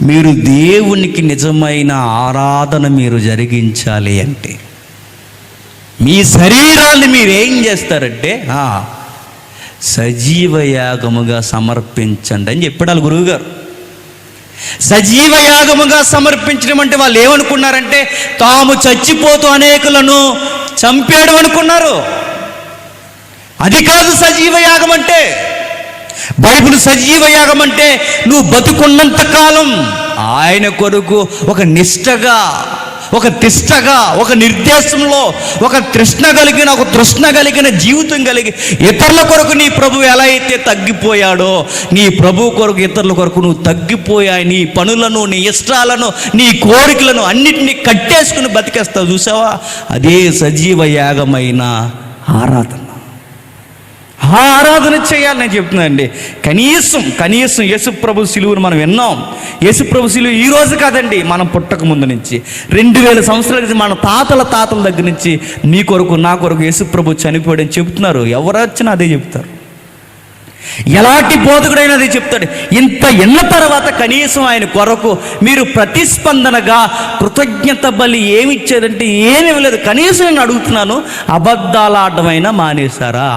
మీరు దేవునికి నిజమైన ఆరాధన మీరు జరిగించాలి అంటే మీ శరీరాన్ని మీరు ఏం చేస్తారంటే సజీవ యాగముగా సమర్పించండి అని చెప్పాడు గురువుగారు. సజీవ యాగముగా సమర్పించడం అంటే వాళ్ళు ఏమనుకున్నారంటే తాము చచ్చిపోతూ అనేకులను చంపేయడం అనుకున్నారు. అది కాదు సజీవ యాగం అంటే. బైబిల్ సజీవ యాగం అంటే నువ్వు బతుకున్నంత కాలం ఆయన కొరకు ఒక నిష్టగా, ఒక తిష్టగా, ఒక నిర్దేశంలో, ఒక తృష్ణ కలిగిన జీవితం కలిగి ఇతరుల కొరకు నీ ప్రభు ఎలా అయితే తగ్గిపోయాడో నీ ప్రభు కొరకు ఇతరుల కొరకు నువ్వు తగ్గిపోయాయి. నీ పనులను, నీ ఇష్టాలను, నీ కోరికలను అన్నిటినీ కట్టేసుకుని బతికేస్తావు చూసావా, అదే సజీవ యాగమైన ఆరాధన. ఆ ఆరాధన చేయాలి నేను చెప్తున్నానండి. కనీసం యేసుప్రభు సిలువను మనం విన్నాం. యేసుప్రభు సిలువ ఈ రోజు కాదండి, మనం పుట్టక ముందు నుంచి 2000 సంవత్సరాల నుంచి మన తాతల దగ్గర నుంచి నీ కొరకు నా కొరకు యేసుప్రభు చనిపోయాడని చెబుతున్నారు. ఎవరు వచ్చినా అదే చెప్తారు. ఎలాంటి బోధకుడైనా అదే చెప్తాడు. ఇంత ఎన్న తర్వాత కనీసం ఆయన కొరకు మీరు ప్రతిస్పందనగా కృతజ్ఞత బలి ఏమి ఇచ్చేదంటే ఏమీ లేదు. కనీసం నేను అడుగుతున్నాను, అబద్ధాలు ఆడమైనా మానేశారా?